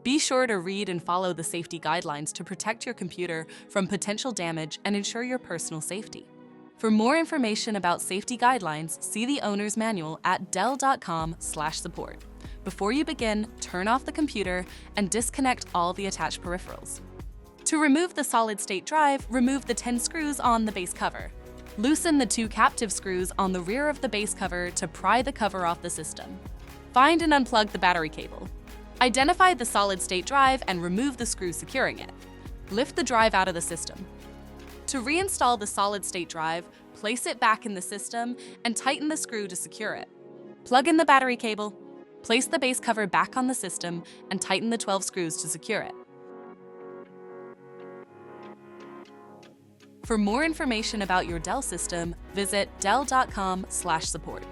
Be sure to read and follow the safety guidelines to protect your computer from potential damage and ensure your personal safety. For more information about safety guidelines, see the owner's manual at dell.com/support. Before you begin, turn off the computer and disconnect all the attached peripherals. To remove the solid-state drive, remove the 10 screws on the base cover. Loosen the 2 captive screws on the rear of the base cover to pry the cover off the system. Find and unplug the battery cable. Identify the solid-state drive and remove the screw securing it. Lift the drive out of the system. To reinstall the solid-state drive, place it back in the system and tighten the screw to secure it. Plug in the battery cable. Place the base cover back on the system and tighten the 12 screws to secure it. For more information about your Dell system, visit dell.com/support.